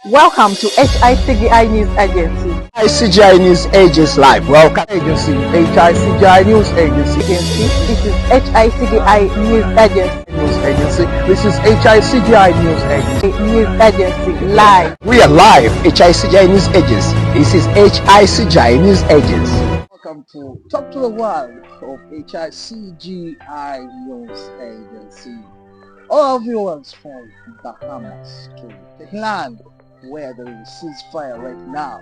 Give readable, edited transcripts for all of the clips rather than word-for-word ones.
Welcome to HICGI News Agency. HICGI News Agency Live. Welcome agency, HICGI News Agency. This is HICGI News Agency. This is HICGI News Agency. News Agency Live. We are live, HICGI News Agency. This is HICGI News Agency. Welcome to Talk to the World of HICGI News Agency. All our viewers from Bahamas to Tehran, where there is a ceasefire right now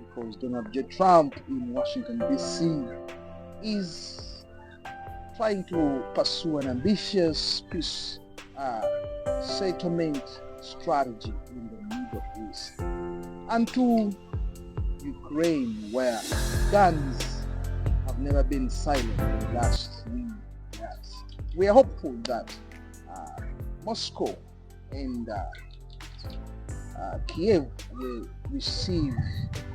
because Donald J. Trump in Washington, D.C. is trying to pursue an ambitious peace settlement strategy in the Middle East, and to Ukraine, where guns have never been silent in the last 3 years. We are hopeful that Moscow and Kiev will receive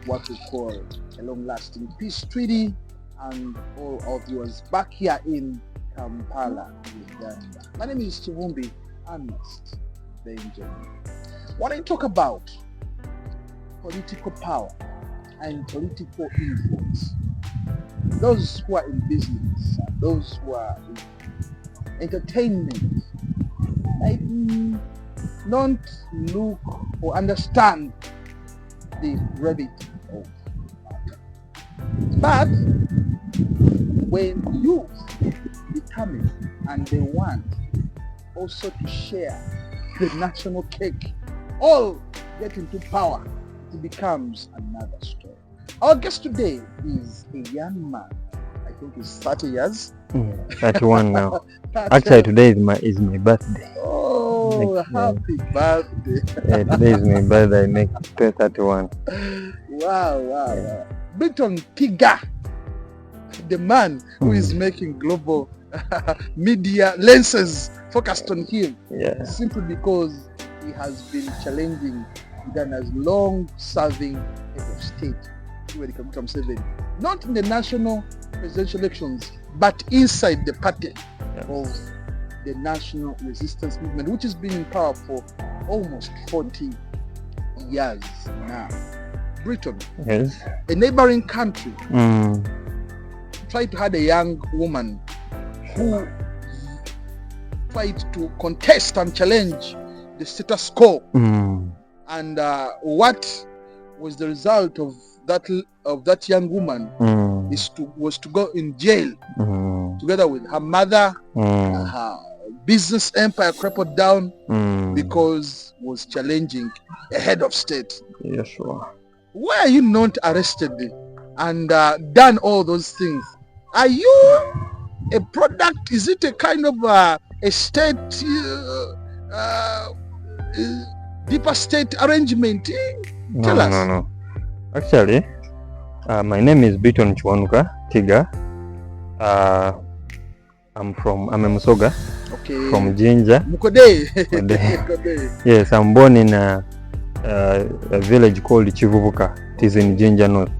what we call a long-lasting peace treaty, and all of yours back here in Kampala, Uganda. My name is Chivumbi Ernest Benjamin. When I talk about political power and political influence, those who are in business, those who are in entertainment, I don't look or understand the gravity of matter. But when youth become it and they want also to share the national cake, all get into power, it becomes another story. Our guest today is a young man. I think he's 30 years. 31 now. Actually, today is my birthday. Oh, happy birthday. Yeah, today is my birthday, next 31. Wow. Briton Kiwanuka, the man who is making global media lenses focused on him, simply because he has been challenging Ughanda's long-serving head of state, Museveni, not in the national presidential elections, but inside the party of the National Resistance Movement, which has been in power for almost 40 years now. Britain, yes, a neighboring country, tried to have a young woman who tried to contest and challenge the status quo. And what was the result of that young woman was to go in jail together with her mother. Her business empire crumpled down because was challenging a head of state. Yes, sure. Why are you not arrested and done all those things? Are you a product? Is it a kind of a state, deeper state arrangement? Tell us. No. Actually, my name is Briton Kiwanuka Tigah. I'm a Musoga, from Jinja. Mukode. Yes, I'm born in a village called Chivubuka. It is in Jinja North.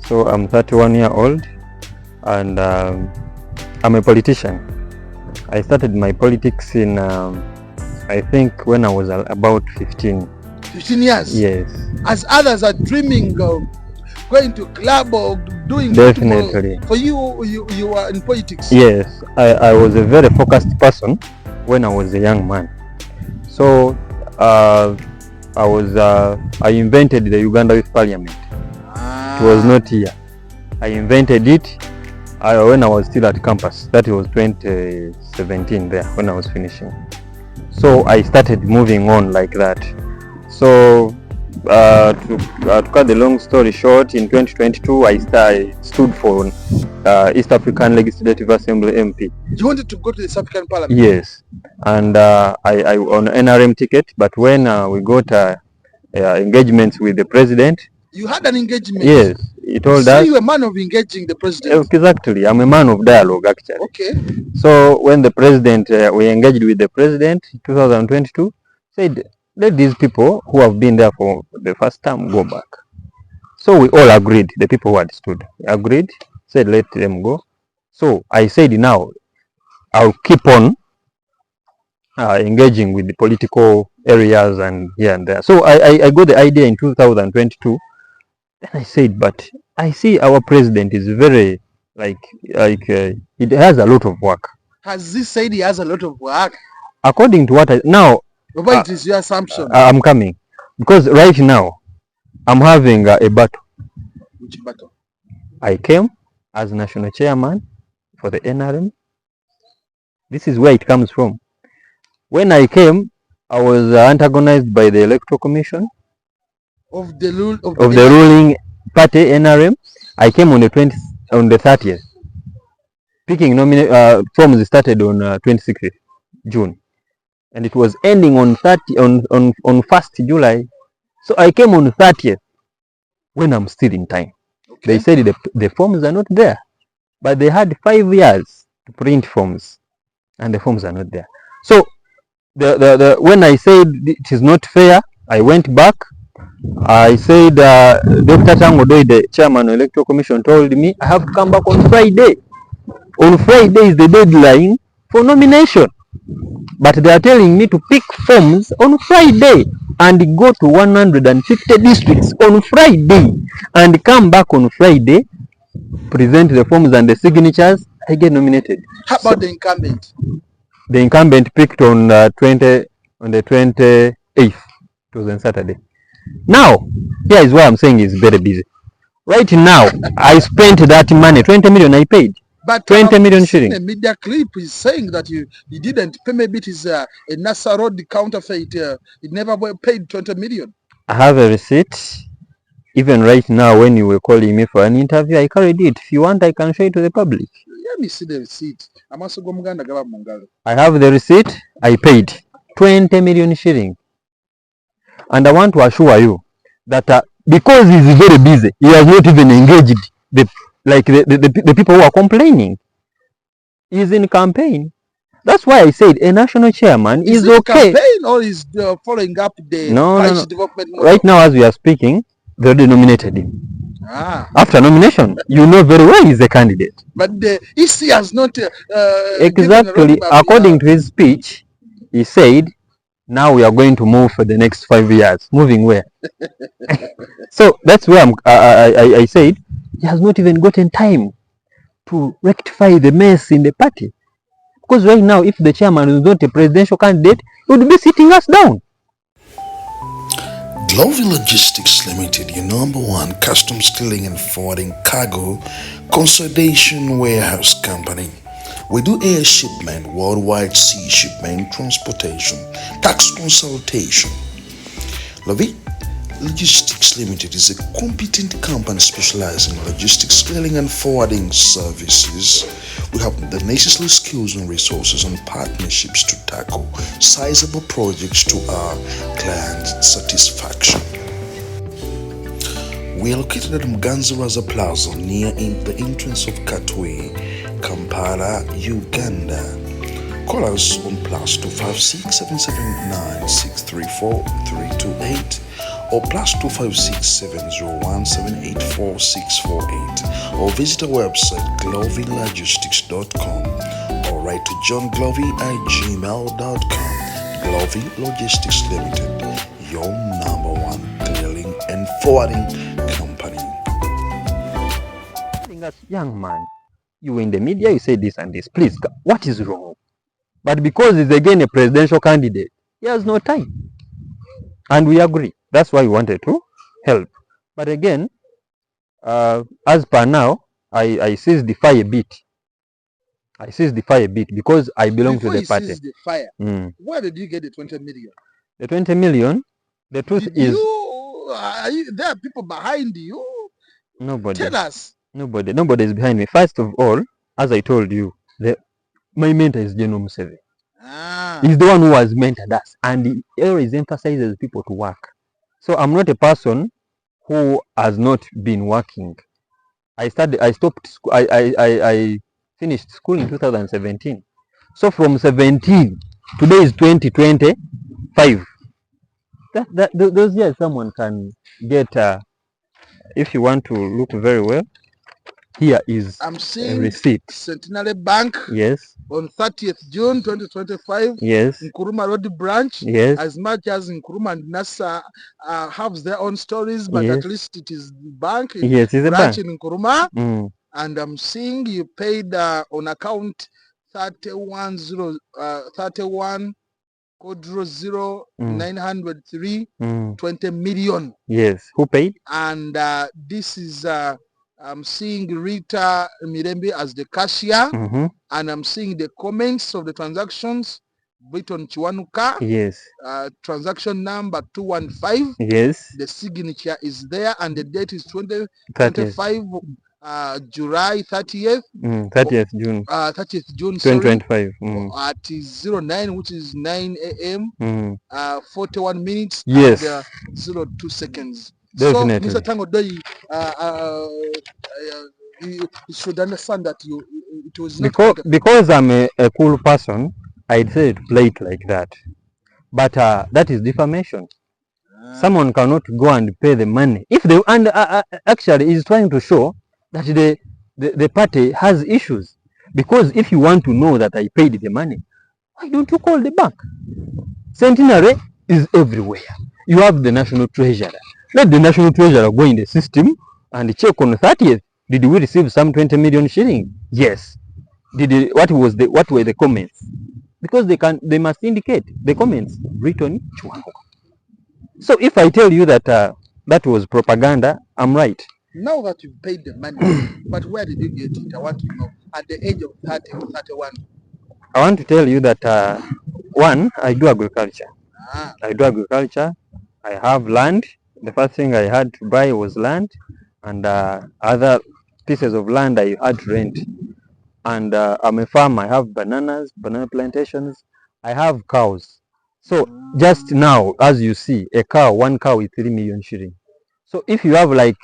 So I'm 31 years old, and I'm a politician. I started my politics in, I think, when I was about 15. 15 years? Yes. As others are dreaming of going to club or doing definitely for you are in politics. Yes, I was a very focused person when I was a young man. So I invented the Uganda Youth Parliament. It was not here. I invented it when I was still at campus. That was 2017 there when I was finishing. So I started moving on like that. So to cut the long story short, in 2022 I stood for East African Legislative Assembly MP. You wanted to go to the South African Parliament? Yes, and I on NRM ticket, but when we got engagements with the president. You had an engagement? Yes, he told us. So you were a man of engaging the president? Exactly, I'm a man of dialogue actually. Okay. So when the president, we engaged with the president in 2022, said, let these people who have been there for the first time go back. So we all agreed, the people who had stood agreed, said let them go. So I said now, I'll keep on engaging with the political areas and here and there. So I got the idea in 2022. Then I said, but I see our president is very it has a lot of work. Has he said he has a lot of work? According to what But it is your assumption. I'm coming, because right now I'm having a battle. Which battle? I came as national chairman for the NRM. This is where it comes from. When I came, I was antagonized by the Electoral Commission of the ruling party NRM. I came on the 30th. Picking forms started on 26th June, and it was ending on 1st July. So I came on 30th when I'm still in time. Okay. They said the forms are not there, but they had 5 years to print forms, and the forms are not there. So when I said it is not fair, I went back. I said Dr. Tango Doi, the chairman of the Electoral Commission, told me I have to come back on Friday. On Friday is the deadline for nomination, but they are telling me to pick forms on Friday and go to 150 districts on Friday and come back on Friday, present the forms and the signatures. I get nominated. How about the incumbent? The incumbent picked on the 28th. It was on Saturday. Now, here is why I'm saying he's very busy. Right now, I spent that money, 20 million I paid. But 20 million shillings. A media clip is saying that you didn't pay. Maybe it is a NASA road counterfeit. It never paid 20 million. I have a receipt. Even right now, when you were calling me for an interview, I carried it. If you want, I can show it to the public. Let me see the receipt. I have the receipt. I paid 20 million shillings. And I want to assure you that because he's very busy, he has not even engaged the people who are complaining. He's in campaign. That's why I said a national chairman is okay. Campaign, or is following up the development model? Right now, as we are speaking, they already nominated him. After nomination, you know very well he's a candidate. But the EC has not exactly. According to his speech, he said, now we are going to move for the next 5 years. Moving where? So that's where I said he has not even gotten time to rectify the mess in the party. Because right now, if the chairman is not a presidential candidate, he would be sitting us down. Glovi Logistics Limited, your #1 customs stealing and forwarding cargo consolidation warehouse company. We do air shipment, worldwide sea shipment, transportation, tax consultation. Glovi Logistics Limited is a competent company specializing in logistics, scaling and forwarding services. We have the necessary skills and resources and partnerships to tackle sizable projects to our clients' satisfaction. We are located at Mganziraza Plaza near the entrance of Katwe, Kampala, Uganda. Call us on +256 779 634 328 or +256 701 784 648, or visit our website glovylogistics.com or write to johnglovy@gmail.com. Glovi Logistics Limited, your #1 clearing and forwarding company. Young man, you were in the media, you say this and this. Please, what is wrong? But because he's again a presidential candidate, he has no time. And we agree. That's why we wanted to help. But again, as per now, I seized the fire a bit. I seized the fire a bit because I belong to the party. The fire. Where did you get the 20 million? The 20 million, the truth is... there are people behind you? Nobody. Tell us. Nobody is behind me. First of all, as I told you, my mentor is General Museveni. He's the one who has mentored us, and he always emphasizes people to work. So I'm not a person who has not been working. I finished school in 2017. So from 17, today is 2025. Those years someone can get, if you want to look very well, Here is I'm a seeing receipt. Centenary Bank. Yes. On 30th June 2025. Yes. Nkuruma Road branch. Yes. As much as Nkuruma and Nasa have their own stories, but Yes. at least it is bank. Yes, it's a branch bank. in Nkuruma. Mm. And I'm seeing you paid on account 31 code 0903 20 million. Yes. Who paid? And this is I'm seeing Rita Mirembe as the cashier, and I'm seeing the comments of the transactions. Briton Kiwanuka. Yes. Transaction number 215. Yes. The signature is there, and the date is 25 July 30th. 30th June. 30th June. 2025. At 09, which is 9 a.m. 41 minutes. Yes. And 02 seconds. Definitely. So, Mr. Tango Doi, you should understand that it was not because I'm a cool person, I'd say to play it like that. But that is defamation. Someone cannot go and pay the money. If they actually is trying to show that the party has issues. Because if you want to know that I paid the money, why don't you call the bank? Centenary is everywhere. You have the national treasurer. Let the national treasurer go in the system and check on the 30th. Did we receive some 20 million shillings? Yes. What were the comments? Because they must indicate the comments. Briton Kiwanuka. So if I tell you that that was propaganda, I'm right. Now that you've paid the money, but where did you get it? I want to know. At the age of 30 or 31. I want to tell you that one, I do agriculture. I do agriculture. I have land. The first thing I had to buy was land, and other pieces of land I had to rent. And I'm a farm. I have banana plantations. I have cows. So just now, as you see, one cow is 3 million shillings. So if you have like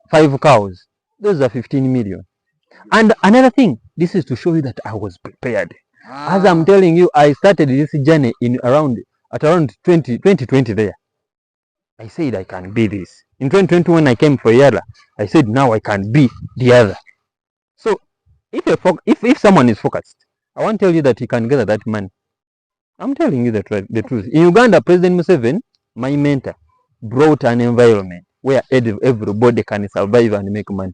5 cows, those are 15 million. And another thing, this is to show you that I was prepared. As I'm telling you, I started this journey at around 2020 there. I said I can be this. In 2020 when I came for Yara, I said now I can be the other. So if someone is focused, I want to tell you that he can gather that money. I'm telling you the truth. In Uganda, President Museveni, my mentor, brought an environment where everybody can survive and make money.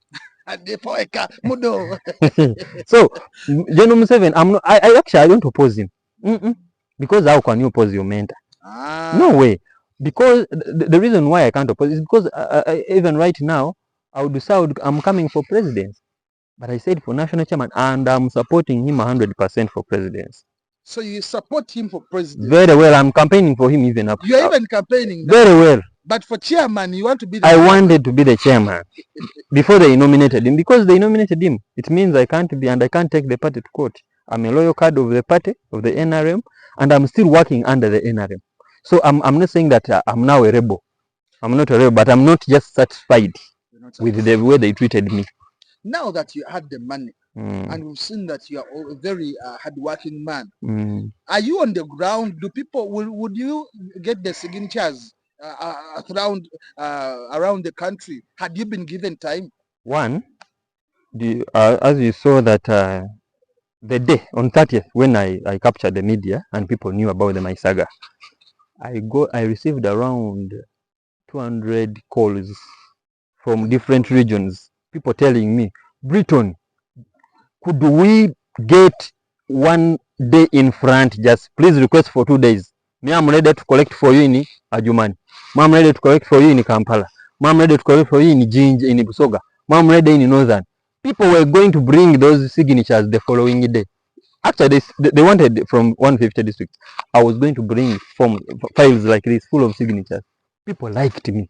So, General Museveni, I don't oppose him. Because how can you oppose your mentor? No way. Because the reason why I can't oppose is because even right now, I'm coming for president. But I said for national chairman, and I'm supporting him 100% for presidency. So you support him for president? Very well. I'm campaigning for him even up. You're even campaigning? Very well. But for chairman, you want to be the chairman? Wanted to be the chairman before they nominated him. Because they nominated him, it means I can't be, and I can't take the party to court. I'm a loyal card of the party, of the NRM, and I'm still working under the NRM. So I'm not saying that I'm now a rebel. I'm not a rebel, but I'm not just satisfied with the way they treated me. Now that you had the money, and we've seen that you are a very hardworking man, are you on the ground? Do people, would you get the signatures around the country? Had you been given time? One, as you saw that the day on 30th when I captured the media and people knew about my saga, I received around 200 calls from different regions, people telling me, Briton, could we get 1 day in front? Just please request for 2 days. Me, I'm ready to collect for you in Adjumani. I'm ready to collect for you in Kampala. I'm ready to collect for you in Jinja, in Busoga. I'm ready in Northern. People were going to bring those signatures the following day. Actually, they wanted from 150 districts. I was going to bring files like this full of signatures. People liked me.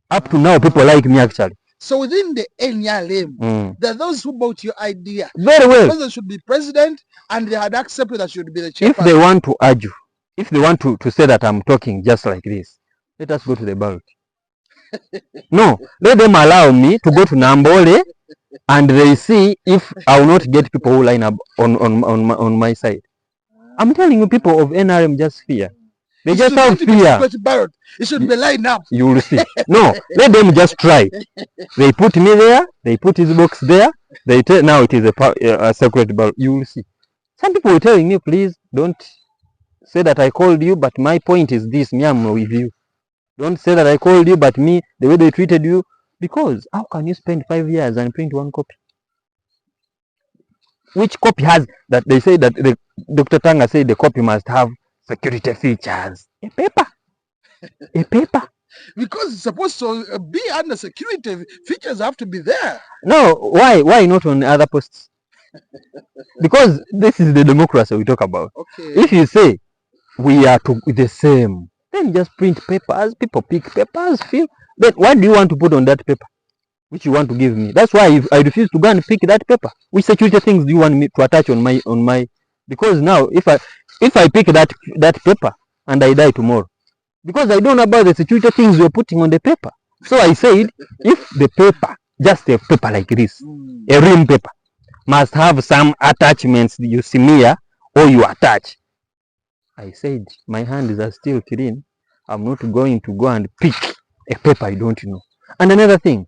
Up to now, people like me actually. So within the NRM, there are those who bought your idea. Very well. The president should be president, and they had accepted that should be the chairperson. If they want to argue, if they want to say that I'm talking just like this, let us go to the ballot. No, let them allow me to go to Nambole, and they see if I will not get people who line up on my side. I'm telling you, people of NRM just fear. They just have fear. It should be lined up. You will see. No, let them just try. They put me there. They put his box there. They tell now it is a secret ballot. You will see. Some people were telling me, please don't say that I called you, but my point is this, me, I'm with you. Don't say that I called you, but me, the way they treated you, because how can you spend 5 years and print one copy? Which copy has that? They say that Dr. Tanga said the copy must have security features. A paper. A paper. Because it's supposed to be under security, features have to be there. No, why not on other posts? Because this is the democracy we talk about. Okay. If you say we are the same, then just print papers. People pick papers, fill. But what do you want to put on that paper? Which you want to give me? That's why I refuse to go and pick that paper. Which security things do you want me to attach on my? Because now if I pick that paper and I die tomorrow, because I don't know about the security things you're putting on the paper. So I said, if the paper, just a paper like this, a real paper, must have some attachments you smear or you attach. I said, my hands are still clean. I'm not going to go and pick a paper I don't know. And another thing,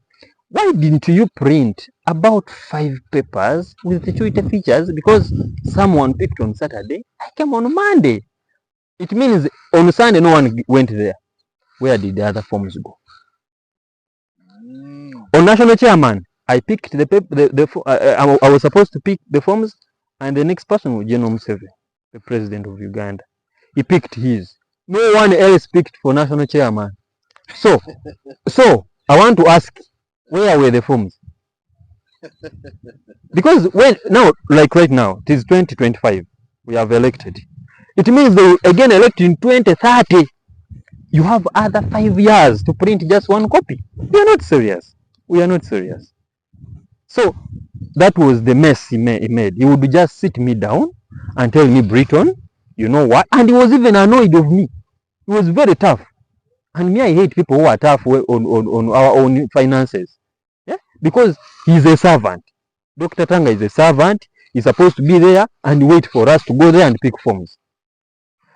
why didn't you print about 5 papers with security features? Because someone picked on Saturday, I came on Monday. It means on Sunday no one went there. Where did the other forms go? On national chairman, I picked the paper. I was supposed to pick the forms, and the next person was General Museveni, the president of Uganda. He picked his. No one else picked for national chairman. So I want to ask, where were the forms? Because like right now, it is 2025. We have elected. It means they will again elect in 2030. You have other 5 years to print just one copy. We are not serious. We are not serious. So that was the mess he made. He would just sit me down and tell me, Briton, you know what? And he was even annoyed of me. He was very tough. And me, I hate people who are tough on our own finances. Yeah? Because he's a servant. Dr. Tanga is a servant. He's supposed to be there and wait for us to go there and pick forms.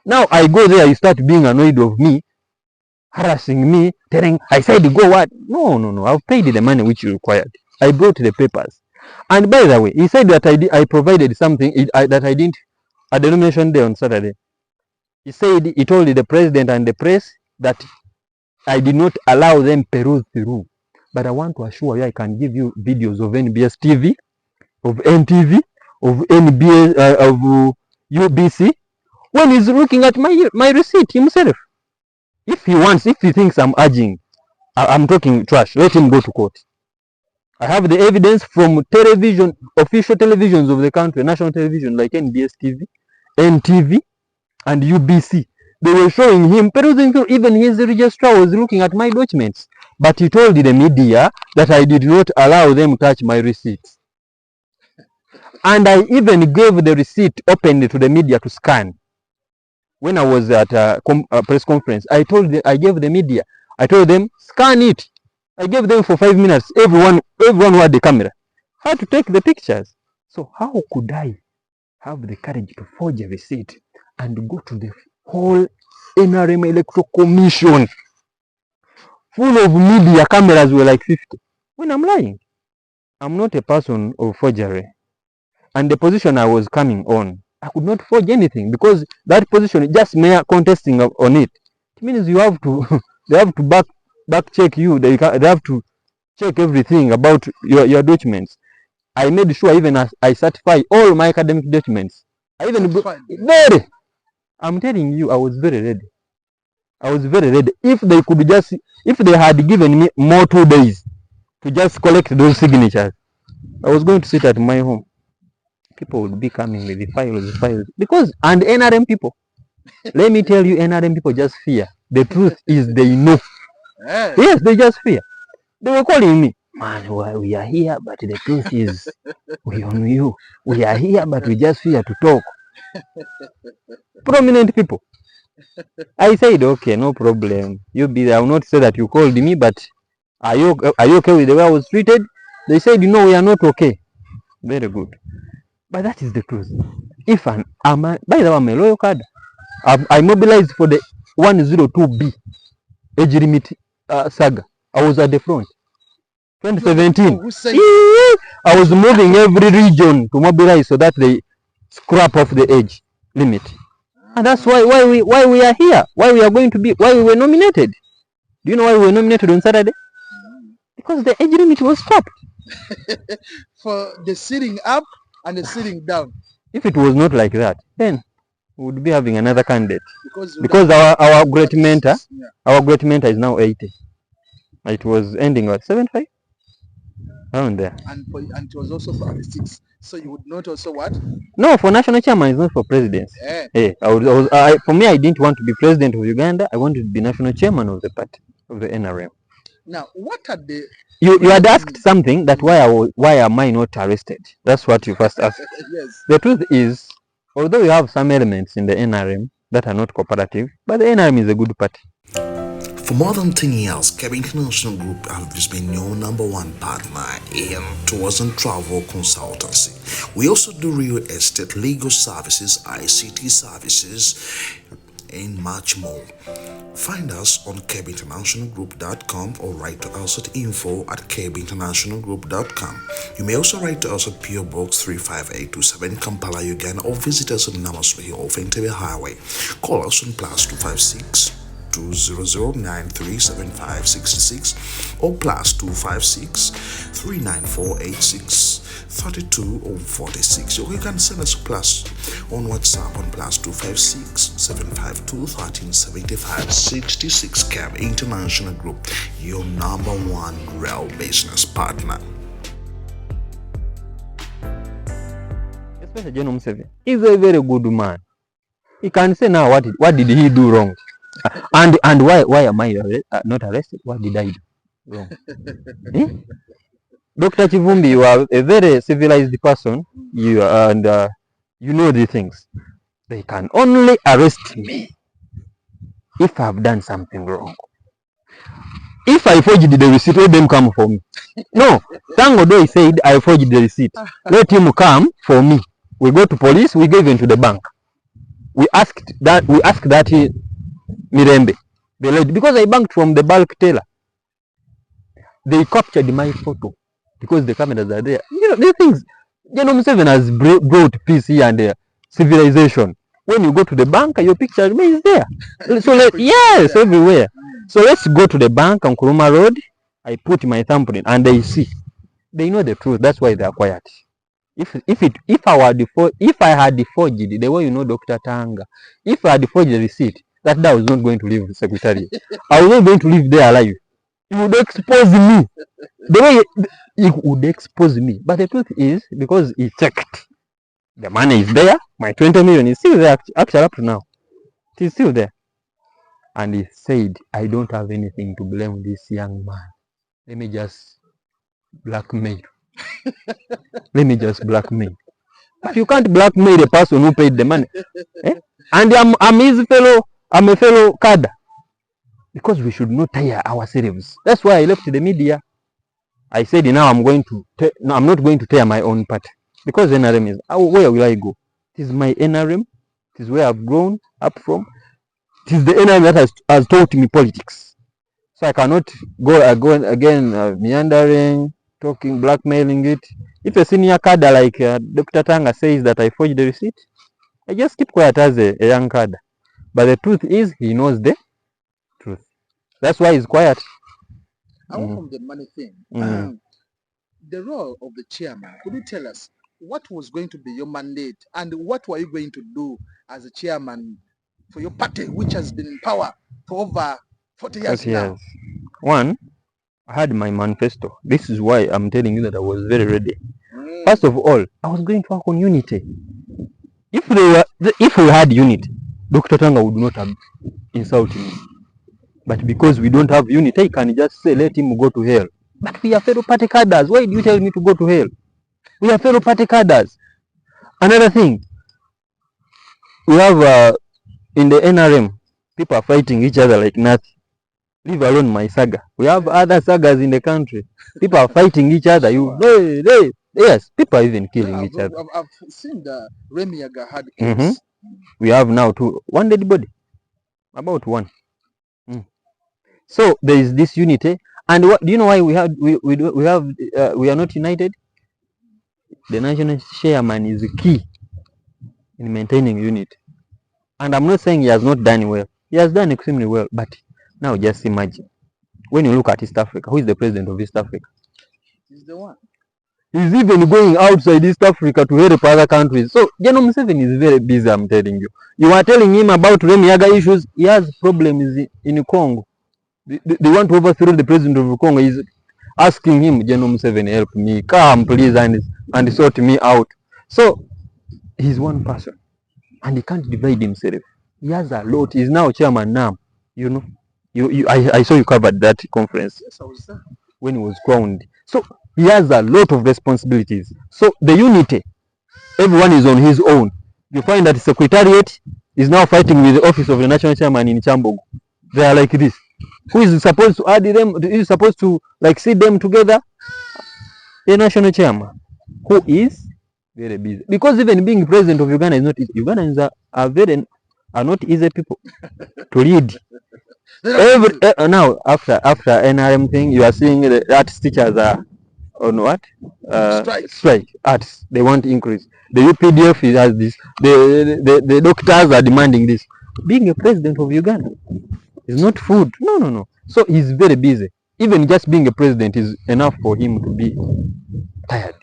Now I go there, you start being annoyed of me, harassing me, telling, I said go what? No, I've paid the money which you required. I brought the papers. And by the way, he said that I provided something that I didn't at the nomination day on Saturday. He said, he told the president and the press that I did not allow them peruse through. But I want to assure you, I can give you videos of NBS TV, of NTV, of NBS, of UBC, when he's looking at my receipt himself. If he thinks I'm urging, I'm talking trash, let him go to court. I have the evidence from television, official televisions of the country, national television like NBS TV, NTV, and UBC. They were showing him perusing through. Even his registrar was looking at my documents. But he told the media that I did not allow them to touch my receipts. And I even gave the receipt openly to the media to scan. When I was at a press conference, I gave the media, I told them, scan it. I gave them for 5 minutes. Everyone who had the camera had to take the pictures. So how could I have the courage to forge a receipt and go to the whole NRM Electoral Commission full of media cameras were like 50? When I'm lying, I'm not a person of forgery. And the position I was coming on, I could not forge anything because that position is just mere contesting on it. It means you have to, they have to back check you. They have to check everything about your documents. I made sure even I certify all my academic documents. I even I'm telling you, I was very ready. I was very ready. If they had given me more 2 days to just collect those signatures, I was going to sit at my home. People would be coming with the files. Because, and NRM people, let me tell you, NRM people just fear. The truth is they know. Yes, they just fear. They were calling me, man, we are here, but the truth is, we on you. We are here, but we just fear to talk. Prominent people. I said, okay, no problem. You be there. I will not say that you called me, but are you okay with the way I was treated? They said, no, we are not okay. Very good. But that is the truth. By the way, I'm a loyal card. I mobilized for the 102B age limit saga. I was at the front. 2017. I was moving every region to mobilize so that they scrap off the age limit. And that's why we are here. Why we are going to be. Why we were nominated. Do you know why we were nominated on Saturday? Because the age limit was stopped. For the sitting up and the sitting down. If it was not like that, then we would be having another candidate. Because our great mentor, is now 80. It was ending at 75. Around there. And it was also for 46. So you would not also what? No, for national chairman, it's not for presidency. For me, I didn't want to be president of Uganda. I wanted to be national chairman of the party, of the NRM. Now, what are the... You had asked something that why am I not arrested? That's what you first asked. Yes. The truth is, although you have some elements in the NRM that are not cooperative, but the NRM is a good party. For more than 10 years, Kebbi International Group has been your #1 partner in tours and travel consultancy. We also do real estate, legal services, ICT services, and much more. Find us on kebbinternationalgroup.com or write to us at info@kebbinternationalgroup.com. You may also write to us at PO Box 35827 Kampala, Uganda, or visit us on Namaswahi off Entebbe Highway. Call us on +256 200937566 or +256 3948632 or 46. Or you can send us plus on WhatsApp on +256 752 1375 66. Kebbi International Group, your #1 rail business partner. Especially General Museveni. He's a very good man. He can say now what did he do wrong? And why am I not arrested? What did I do wrong? Dr. Chivumbi, you are a very civilized person. You know these things. They can only arrest me if I have done something wrong. If I forged the receipt, let them come for me. No, Tangodo said I forged the receipt. Let him come for me. We go to police. We gave him to the bank. We asked that Mirembe, the lady, because I banked from the bulk teller. They captured my photo because the cameras are there. You know, these things. General Museveni has brought peace here and civilization. When you go to the bank, your picture remains there. So yes, everywhere. So let's go to the bank on Kuruma Road. I put my thumbprint and they see. They know the truth. That's why they are quiet. If I had forged the way you know Dr. Tanga, if I had forged the receipt, that was not going to leave the secretariat. I was not going to live there alive. He would expose me. The way he would expose me. But the truth is, because he checked, the money is there. My 20 million is still there. Actually, up to now, it is still there. And he said, I don't have anything to blame this young man. Let me just blackmail. Let me just blackmail. But you can't blackmail a person who paid the money. And I'm his fellow. I'm a fellow cadre. Because we should not tire ourselves. That's why I left the media. I said now I'm not going to tear my own party. Because NRM is, where will I go? It is my NRM. It is where I've grown up from. It is the NRM that has taught me politics. So I cannot go again meandering, talking, blackmailing it. If a senior cadre like Dr. Tanga says that I forged the receipt, I just keep quiet as a young cadre. But the truth is, he knows the truth. That's why he's quiet. Away from the money thing, the role of the chairman, could you tell us what was going to be your mandate and what were you going to do as a chairman for your party, which has been in power for over 40 years now? One, I had my manifesto. This is why I'm telling you that I was very ready. First of all, I was going to work on unity. If we had unity, Dr. Tanga would not have insulted me. But because we don't have unity, I can just say, let him go to hell. But we are fellow party cadres. Why do you tell me to go to hell? We are fellow party cadres. Another thing, we have in the NRM, people are fighting each other like nothing. Leave alone my saga. We have other sagas in the country. People are fighting each other. Yes, people are even killing each other. I've seen the Remiaga had case. We have now one dead body. About one. So there is this unity. And what do you know why we are not united? The national chairman is key in maintaining unity. And I'm not saying he has not done well. He has done extremely well. But now just imagine, when you look at East Africa, who is the president of East Africa? He's the one. He's even going outside East Africa to help other countries. So General Museveni is very busy, I'm telling you. You are telling him about Remiaga issues. He has problems in Congo. They want to overthrow the president of Congo. He's asking him, General Museveni, help me, come please and sort me out. So he's one person and he can't divide himself. He has a lot. He's now chairman now. You know, I saw you covered that conference. Yes, I was there. When he was crowned. So he has a lot of responsibilities. So the unity, everyone is on his own. You find that Secretariat is now fighting with the office of the national chairman in Chambogo. They are like this. Who is supposed to add them? Who is supposed to like sit them together? The national chairman, who is very busy. Because even being president of Uganda is not easy. Ugandans are not easy people to lead. Now after NRM thing, you are seeing the arts teachers are on what? Strike. Arts. They want increase. The UPDF has this. The doctors are demanding this. Being a president of Uganda is not food. No. So he's very busy. Even just being a president is enough for him to be tired.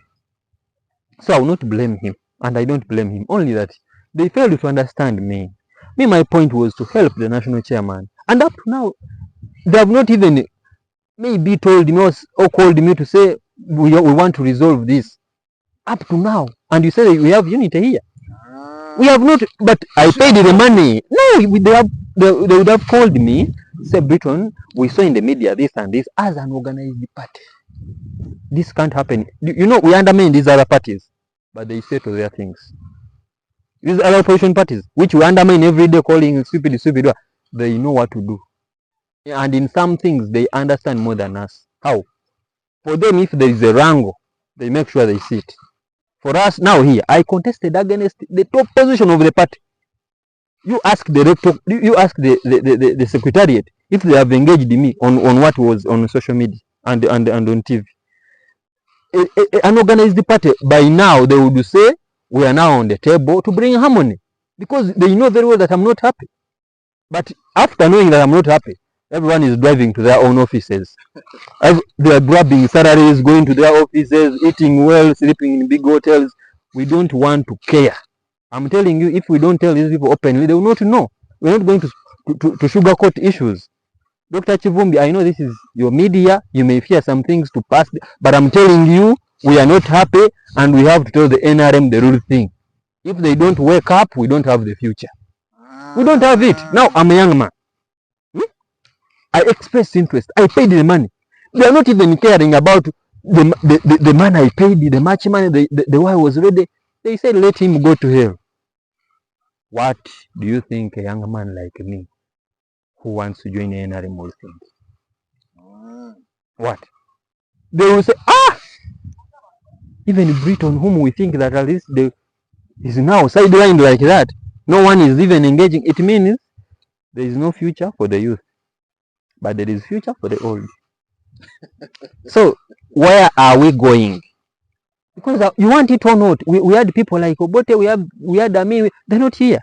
So I will not blame him, and I don't blame him. Only that they failed to understand me. My point was to help the national chairman, and up to now, they have not even maybe told me or called me to say we want to resolve this. Up to now, and you say we have unity here. We have not, but I paid the money. No, they would have called me, say, Briton, we saw in the media this and this as an organized party. This can't happen. You know, we undermine these other parties, but they say to their things. These other opposition parties, which we undermine every day, calling stupid, they know what to do. And in some things, they understand more than us. How? For them, if there is a wrangle, they make sure they sit. For us now here, I contested against the top position of the party. You ask the rector, you ask the secretariat if they have engaged me on what was on social media and on TV. An organized party, by now they would say we are now on the table to bring harmony, because they know very well that I'm not happy. But after knowing that I'm not happy, everyone is driving to their own offices. They are grabbing salaries, going to their offices, eating well, sleeping in big hotels. We don't want to care. I'm telling you, if we don't tell these people openly, they will not know. We're not going to sugarcoat issues. Dr. Chivumbi, I know this is your media. You may fear some things to pass, but I'm telling you, we are not happy, and we have to tell the NRM the real thing. If they don't wake up, we don't have the future. We don't have it. Now I'm a young man. I expressed interest. I paid the money. They are not even caring about the money I paid, the match money, the way I was ready. They said, let him go to hell. What do you think a young man like me who wants to join the NRM will think? What? They will say, even Briton, whom we think that at least is now sidelined like that. No one is even engaging. It means there is no future for the youth, but there is future for the old. So where are we going? Because you want it or not, we had people like Obote, we had Ami, they're not here.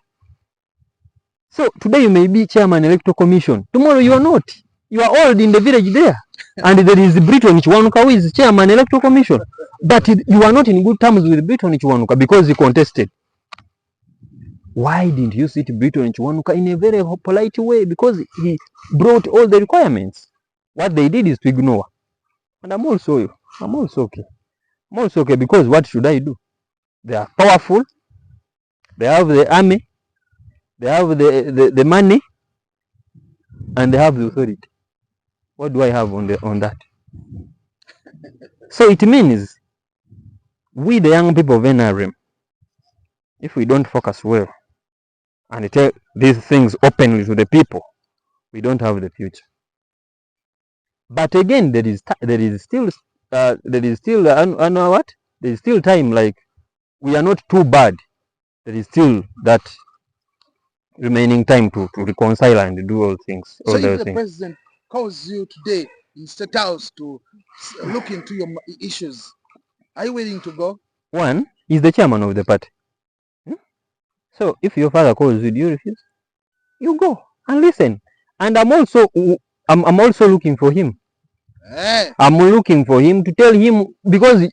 So today you may be chairman electoral commission. Tomorrow you are not. You are old in the village there. And there is Briton Kiwanuka who is chairman electoral commission. But you are not in good terms with Briton Kiwanuka because he contested. Why didn't you sit Briton Kiwanuka in a very polite way? Because he brought all the requirements. What they did is to ignore. And I'm also okay. I'm also okay because what should I do? They are powerful. They have the army. They have the money. And they have the authority. What do I have on that? So it means we, the young people of NRM, if we don't focus well and tell these things openly to the people, we don't have the future. But again, there is still what? There is still time. Like we are not too bad. There is still that remaining time to reconcile and do all things. So All if those the things. president calls you today in State House to look into your issues, are you willing to go? One, he's the chairman of the party. So if your father calls you, do you refuse? You go and listen. And I'm also looking for him. I'm looking for him to tell him, because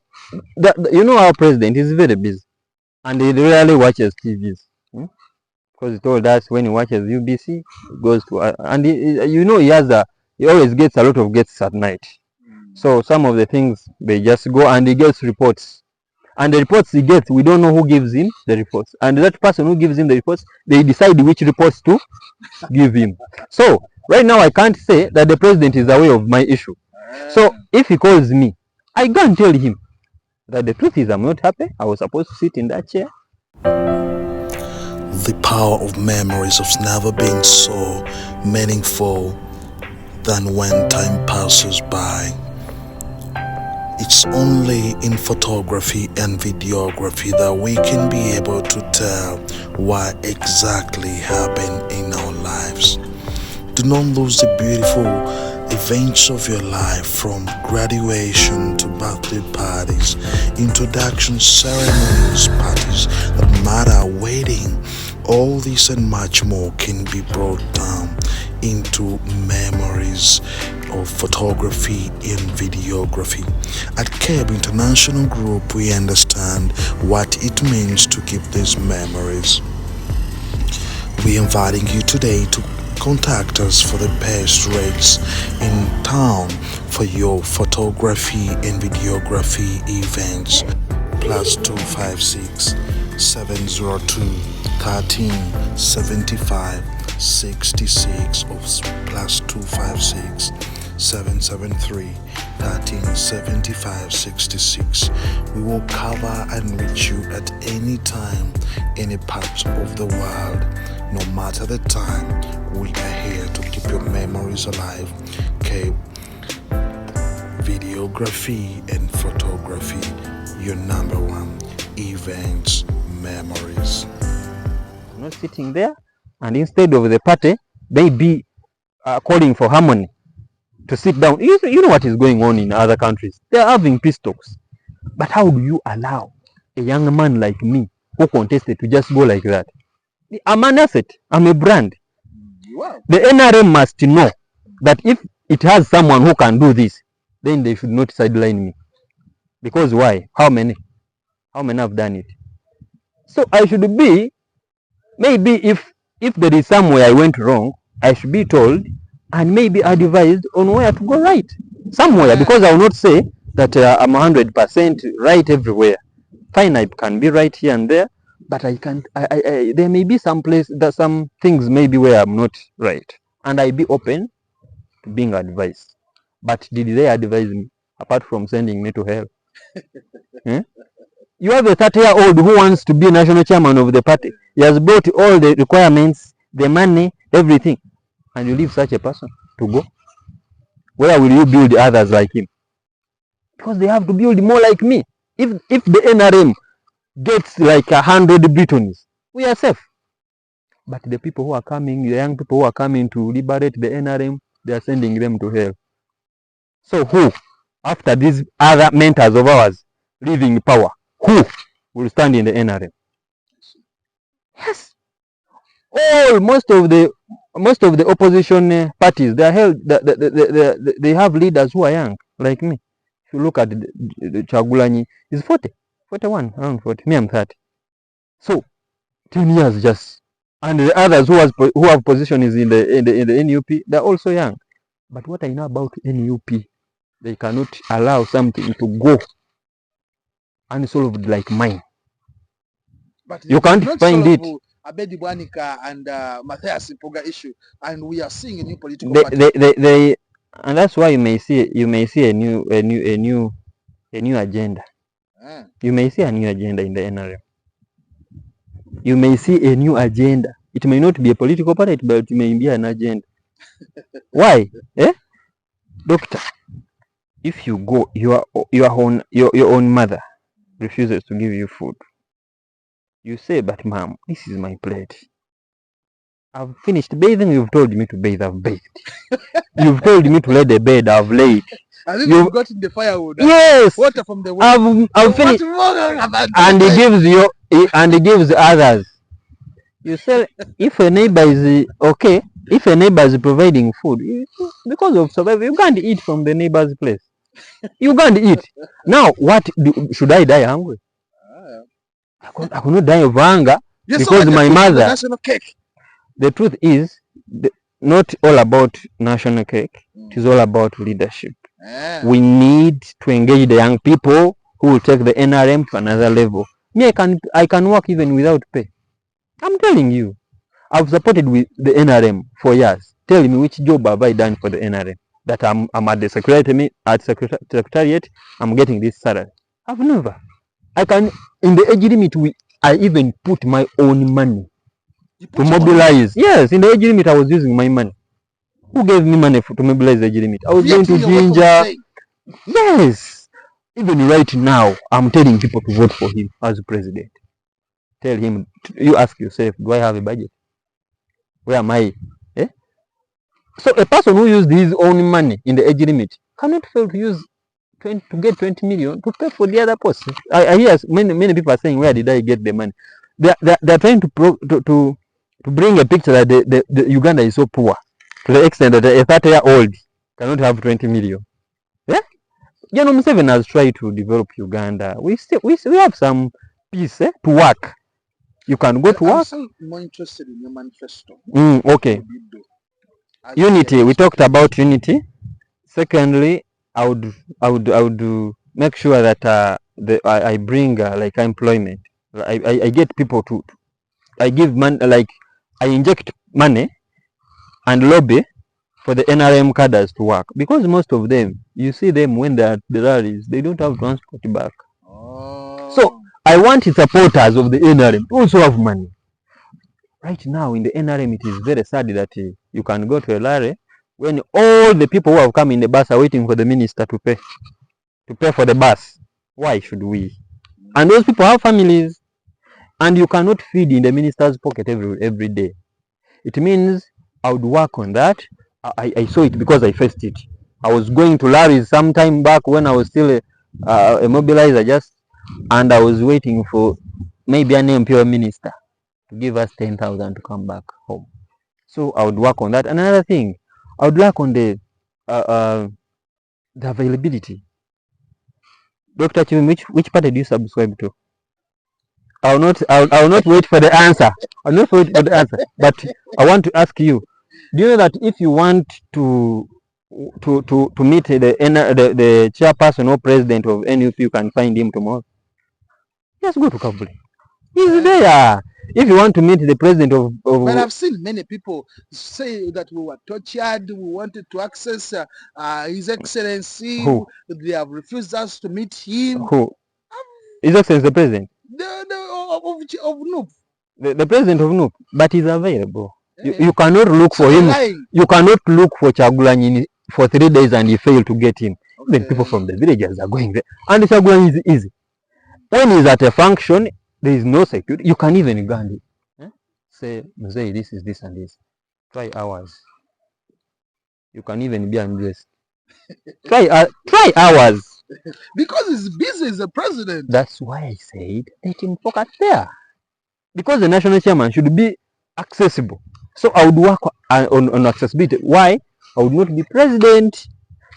our president is very busy and he rarely watches TVs. Because he told us when he watches UBC, he goes to and he always gets a lot of guests at night. So some of the things they just go and he gets reports. And the reports he gets, we don't know who gives him the reports. And that person who gives him the reports, they decide which reports to give him. So right now I can't say that the president is aware of my issue. So if he calls me, I go and tell him that the truth is I'm not happy. I was supposed to sit in that chair. The power of memories has never been so meaningful than when time passes by. It's only in photography and videography that we can be able to tell what exactly happened in our lives. Do not lose the beautiful events of your life, from graduation to birthday parties, introduction ceremonies, parties that matter, wedding. All this and much more can be brought down into memories of photography and videography. At KEB International Group, we understand what it means to keep these memories. We are inviting you today to contact us for the best rates in town for your photography and videography events. +256 702 13 75 66 or +256 773 13 75 66. We will cover and reach you at any time, any part of the world. No matter the time, we are here to keep your memories alive. Okay, videography and photography, your number one events memories. I'm not sitting there, and instead of the party, they be calling for harmony to sit down. You know what is going on in other countries? They are having peace talks. But how do you allow a young man like me who contested to just go like that? I'm an asset. I'm a brand. Wow. The NRM must know that if it has someone who can do this, then they should not sideline me. Because why? How many? How many have done it? So I should be, maybe if there is somewhere I went wrong, I should be told and maybe advised on where to go right. Somewhere, because I will not say that I'm 100% right everywhere. Fine, I can be right here and there, but I can't. There may be some place that some things maybe where I'm not right, and I be open to being advised. But did they advise me apart from sending me to hell? You have a 30-year-old who wants to be national chairman of the party. He has brought all the requirements, the money, everything, and you leave such a person to go. Where will you build others like him? Because they have to build more like me. If the NRM gets like 100 Britons, we are safe. But the people who are coming, the young people who are coming to liberate the NRM, they are sending them to hell. So who, after these other mentors of ours leaving power, who will stand in the NRM? Yes. Most of the opposition parties, they are held. They have leaders who are young, like me. If you look at the Chagulanyi, he's 40, 41, around 40. Me, I'm 30. So 10 years just. And the others who have positions in the NUP, they're also young. But what I know about NUP, they cannot allow something to go unsolved like mine. But you can't find it. Abedi Bwanika and Matthias Mpuga issue, and we are seeing a new political party. And that's why you may see a new agenda. You may see a new agenda in the NRM. You may see a new agenda. It may not be a political party, but it may be an agenda. Why? Doctor, if you go, your own mother refuses to give you food. You say, but ma'am, this is my plate. I've finished bathing. You've told me to bathe. I've bathed. You've told me to lay the bed. I've laid. I think you've gotten the firewood. Yes. Water from the well. I've finished. And he gives you, and he gives others. You say, if a neighbor is okay, if a neighbor is providing food, because of survival, you can't eat from the neighbor's place. You can't eat. Now, should I die hungry? I could not die of hunger because my mother. National cake. The truth is, not all about national cake. It is all about leadership. We need to engage the young people who will take the NRM to another level. Me, I can work even without pay. I'm telling you, I've supported with the NRM for years. Tell me, which job have I done for the NRM? That I'm at the secretariat, I'm getting this salary. I've never. I can, in the age limit, I even put my own money to mobilize. Yes, in the age limit, I was using my money. Who gave me money to mobilize the age limit? I was going to Ginger. Yes. Even right now, I'm telling people to vote for him as president. Tell him, you ask yourself, do I have a budget? Where am I? Eh? So a person who used his own money in the age limit cannot fail to use to get 20 million to pay for the other posts. I hear many people are saying, where did I get the money? They're trying to bring a picture that the Uganda is so poor to the extent that a 30-year-old cannot have 20 million. Yeah? Museveni has tried to develop Uganda. We have some peace to work. You can go to work. I'm so more interested in your manifesto. Okay. Unity. We talked about unity. Secondly, I would make sure that I bring like employment. I get people to. I give money, like I inject money and lobby for the NRM cadres to work, because most of them, you see them when they're at the rallies, they don't have transport back. So I want the supporters of the NRM to also have money. Right now in the NRM, it is very sad that you can go to a rally when all the people who have come in the bus are waiting for the minister to pay for the bus. Why should we? And those people have families, and you cannot feed in the minister's pocket every day. It means I would work on that. I saw it because I faced it. I was going to rallies some time back when I was still a mobilizer, and I was waiting for maybe an NPO minister to give us 10,000 to come back home. So I would work on that. Another thing, I would work on the availability. Dr. Chim, which party do you subscribe to? I will not wait for the answer. I'll not wait for the answer. But I want to ask you, do you know that if you want to meet the chairperson or president of NUP, you can find him tomorrow? Just go to Kabul. He's there. If you want to meet the president of But I've seen many people say that we were tortured, we wanted to access His Excellency. Who? They have refused us to meet him. Who? His Excellency the president? Of NUP. The president of NUP. But he's available. Yeah. You cannot look for him. You cannot look for Chagulanyi for 3 days and you fail to get him. Okay. Then people from the villages are going there. And Chagulanyi is easy. When he's at a function, there is no security. You can even go and say, Mzee, this is this and this. Try hours. You can even be undressed. Try hours. Because he's busy as a president. That's why I said let him focus there. Because the national chairman should be accessible. So I would work on accessibility. Why? I would not be president.